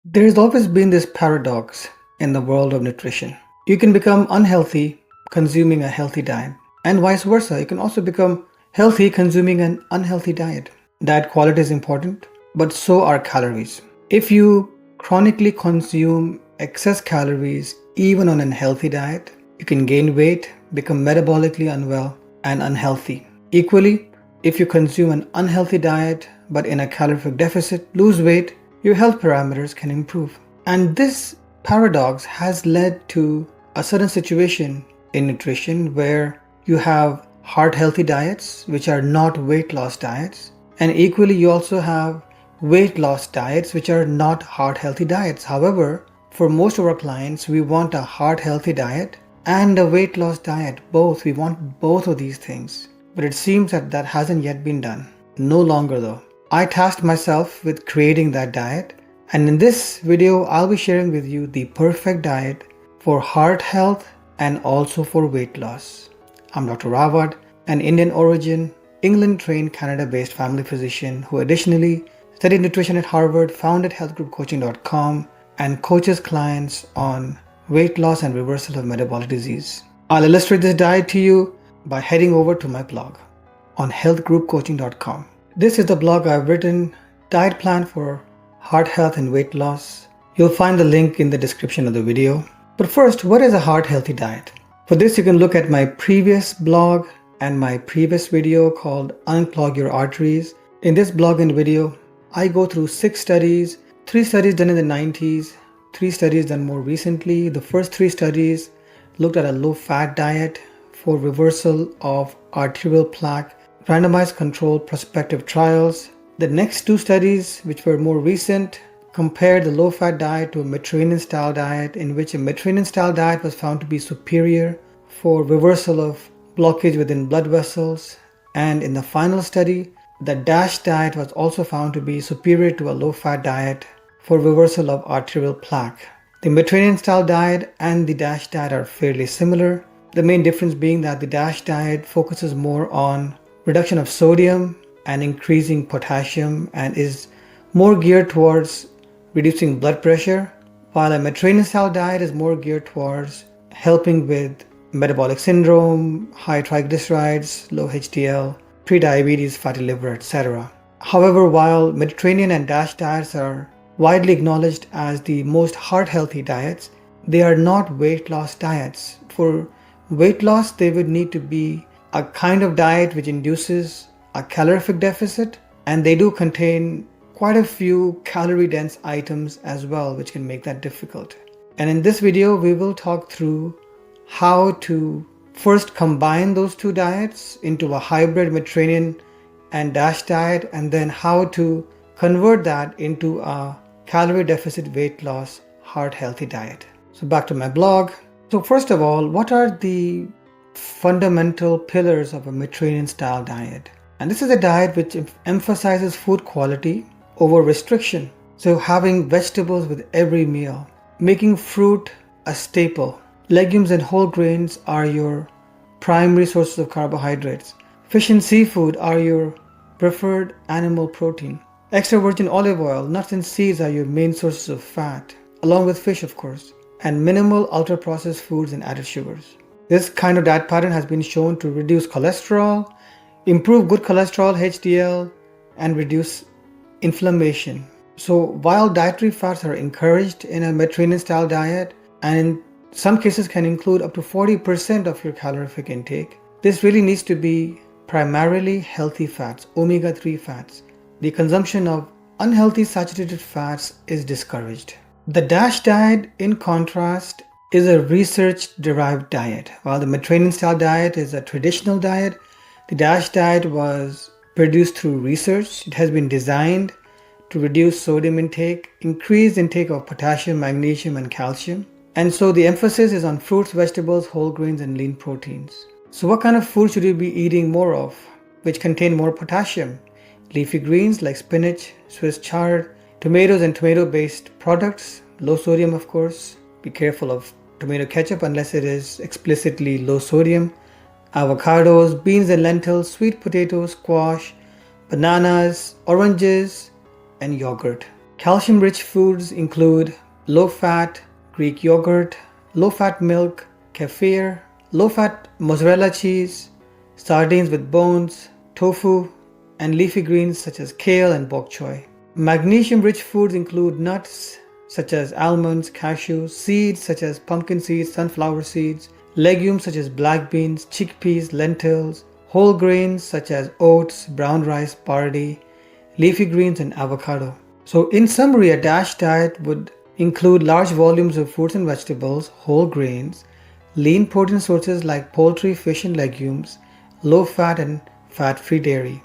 There's always been this paradox in the world of nutrition. You can become unhealthy consuming a healthy diet, and vice versa. You can also become healthy consuming an unhealthy diet. Diet quality is important, but so are calories. If you chronically consume excess calories, even on an healthy diet, you can gain weight, become metabolically unwell, and unhealthy. Equally, if you consume an unhealthy diet but in a calorific deficit, lose weight, your health parameters can improve. And this paradox has led to a certain situation in nutrition where you have heart healthy diets, which are not weight loss diets, and equally, you also have weight loss diets, which are not heart healthy diets. However, for most of our clients, we want a heart healthy diet and a weight loss diet. Both. We want both of these things. But it seems that hasn't yet been done. No longer though. I tasked myself with creating that diet, and in this video I'll be sharing with you the perfect diet for heart health and also for weight loss. I'm Dr. Rawat, an Indian origin, England trained, Canada based family physician who additionally studied nutrition at Harvard, founded healthgroupcoaching.com, and coaches clients on weight loss and reversal of metabolic disease. I'll illustrate this diet to you by heading over to my blog on healthgroupcoaching.com. This is the blog I've written, diet plan for heart health and weight loss. You'll find the link in the description of the video. But first, what is a heart healthy diet? For this, you can look at my previous blog and my previous video called Unclog Your Arteries. In this blog and video, I go through 6 studies, 3 studies done in the 90s, 3 studies done more recently. The first 3 studies looked at a low-fat diet for reversal of arterial plaque, randomized controlled prospective trials. The next 2 studies, which were more recent, compared the low-fat diet to a Mediterranean-style diet, in which a Mediterranean-style diet was found to be superior for reversal of blockage within blood vessels. And in the final study, the DASH diet was also found to be superior to a low-fat diet for reversal of arterial plaque. The Mediterranean-style diet and the DASH diet are fairly similar. The main difference being that the DASH diet focuses more on reduction of sodium and increasing potassium and is more geared towards reducing blood pressure, while a Mediterranean-style diet is more geared towards helping with metabolic syndrome, high triglycerides, low HDL, prediabetes, fatty liver, etc. However, while Mediterranean and DASH diets are widely acknowledged as the most heart-healthy diets, they are not weight loss diets. For weight loss, they would need to be a kind of diet which induces a calorific deficit, and they do contain quite a few calorie-dense items as well, which can make that difficult. And in this video, we will talk through how to first combine those 2 diets into a hybrid Mediterranean and DASH diet, and then how to convert that into a calorie deficit weight loss heart healthy diet. So back to my blog. So first of all, what are the fundamental pillars of a Mediterranean style diet? And this is a diet which emphasizes food quality over restriction. So having vegetables with every meal, making fruit a staple. Legumes and whole grains are your primary sources of carbohydrates. Fish and seafood are your preferred animal protein. Extra virgin olive oil, nuts and seeds are your main sources of fat, along with fish of course, and minimal ultra-processed foods and added sugars. This kind of diet pattern has been shown to reduce cholesterol, improve good cholesterol, HDL, and reduce inflammation. So while dietary fats are encouraged in a Mediterranean style diet, and in some cases can include up to 40% of your calorific intake, this really needs to be primarily healthy fats, omega-3 fats. The consumption of unhealthy saturated fats is discouraged. The DASH diet, in contrast, is a research-derived diet. While the Mediterranean-style diet is a traditional diet, the DASH diet was produced through research. It has been designed to reduce sodium intake, increase intake of potassium, magnesium, and calcium. And so the emphasis is on fruits, vegetables, whole grains, and lean proteins. So what kind of food should you be eating more of, which contain more potassium? Leafy greens like spinach, Swiss chard, tomatoes and tomato-based products, low sodium of course. Be careful of tomato ketchup unless it is explicitly low sodium. Avocados, beans and lentils, sweet potatoes, squash, bananas, oranges, and yogurt. Calcium-rich foods include low-fat Greek yogurt, low-fat milk, kefir, low-fat mozzarella cheese, sardines with bones, tofu, and leafy greens such as kale and bok choy. Magnesium-rich foods include nuts such as almonds, cashews, seeds such as pumpkin seeds, sunflower seeds, legumes such as black beans, chickpeas, lentils, whole grains such as oats, brown rice, barley, leafy greens, and avocado. So in summary, a DASH diet would include large volumes of fruits and vegetables, whole grains, lean protein sources like poultry, fish, and legumes, low fat and fat-free dairy,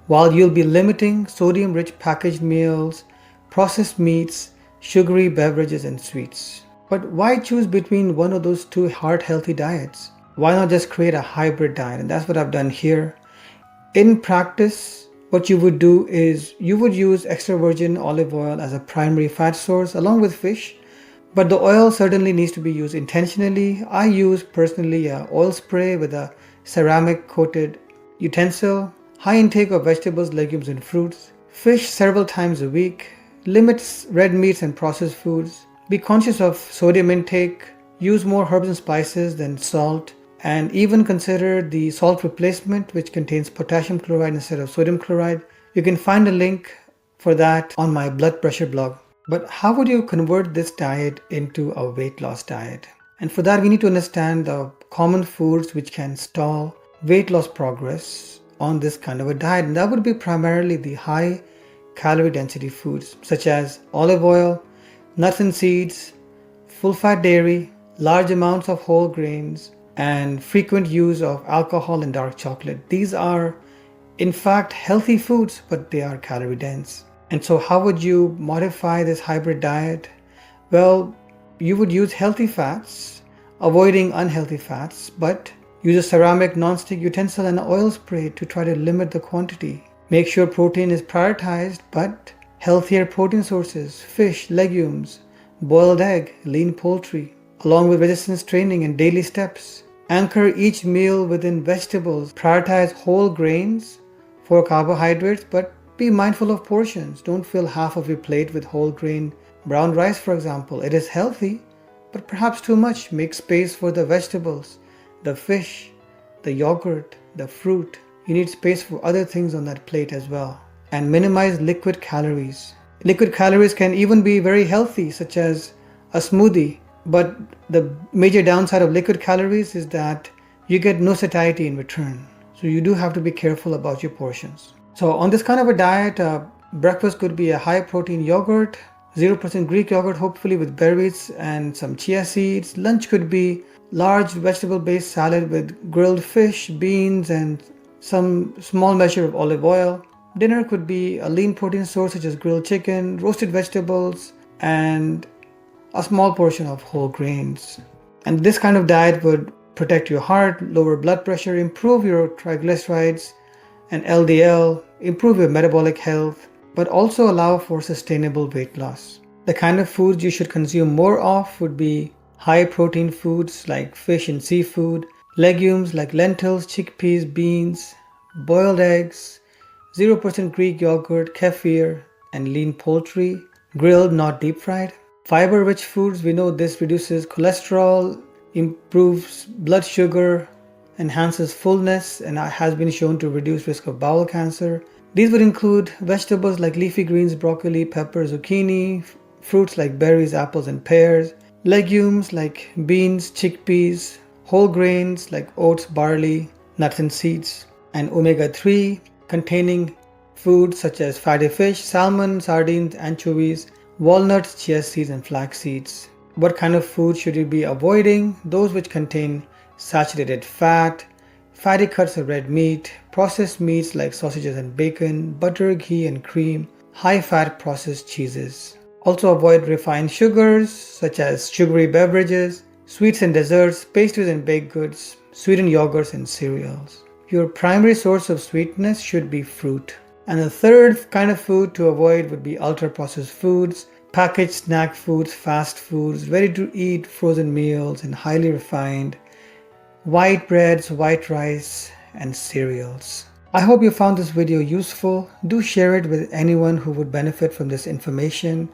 while you'll be limiting sodium-rich packaged meals, processed meats, sugary beverages, and sweets. But why choose between one of those two heart-healthy diets? Why not just create a hybrid diet? And that's what I've done here. In practice, what you would do is you would use extra virgin olive oil as a primary fat source along with fish, but the oil certainly needs to be used intentionally. I use personally a oil spray with a ceramic coated utensil, high intake of vegetables, legumes, and fruits, fish several times a week, limits red meats and processed foods, be conscious of sodium intake, use more herbs and spices than salt, and even consider the salt replacement, which contains potassium chloride instead of sodium chloride. You can find a link for that on my blood pressure blog. But how would you convert this diet into a weight loss diet? And for that, we need to understand the common foods which can stall weight loss progress on this kind of a diet. And that would be primarily the high calorie density foods such as olive oil, nuts and seeds, full fat dairy, large amounts of whole grains, and frequent use of alcohol and dark chocolate. These are in fact healthy foods, but they are calorie dense. And so how would you modify this hybrid diet? Well, you would use healthy fats, avoiding unhealthy fats, but use a ceramic non-stick utensil and an oil spray to try to limit the quantity. Make sure protein is prioritized, but healthier protein sources, fish, legumes, boiled egg, lean poultry, along with resistance training and daily steps. Anchor each meal within vegetables. Prioritize whole grains for carbohydrates, but be mindful of portions. Don't fill half of your plate with whole grain brown rice, for example. It is healthy, but perhaps too much. Make space for the vegetables, the fish, the yogurt, the fruit. You need space for other things on that plate as well. And minimize liquid calories. Liquid calories can even be very healthy, such as a smoothie. But the major downside of liquid calories is that you get no satiety in return. So you do have to be careful about your portions. So on this kind of a diet, breakfast could be a high protein yogurt, 0% Greek yogurt, hopefully with berries and some chia seeds. Lunch could be large vegetable based salad with grilled fish, beans, and some small measure of olive oil. Dinner could be a lean protein source such as grilled chicken, roasted vegetables, and a small portion of whole grains. And this kind of diet would protect your heart, lower blood pressure, improve your triglycerides and LDL, improve your metabolic health, but also allow for sustainable weight loss. The kind of foods you should consume more of would be high protein foods like fish and seafood, legumes like lentils, chickpeas, beans, boiled eggs, 0% Greek yogurt, kefir, and lean poultry, grilled, not deep fried. Fiber-rich foods, we know this reduces cholesterol, improves blood sugar, enhances fullness, and has been shown to reduce risk of bowel cancer. These would include vegetables like leafy greens, broccoli, pepper, zucchini, fruits like berries, apples, and pears, legumes like beans, chickpeas, whole grains like oats, barley, nuts, and seeds, and omega-3 containing foods such as fatty fish, salmon, sardines, anchovies, walnuts, chia seeds, and flax seeds. What kind of food should you be avoiding? Those which contain saturated fat, fatty cuts of red meat, processed meats like sausages and bacon, butter, ghee, and cream, high-fat processed cheeses. Also avoid refined sugars such as sugary beverages, sweets and desserts, pastries and baked goods, sweetened yogurts, and cereals. Your primary source of sweetness should be fruit. And the third kind of food to avoid would be ultra-processed foods, packaged snack foods, fast foods, ready-to-eat frozen meals, and highly refined white breads, white rice, and cereals. I hope you found this video useful. Do share it with anyone who would benefit from this information.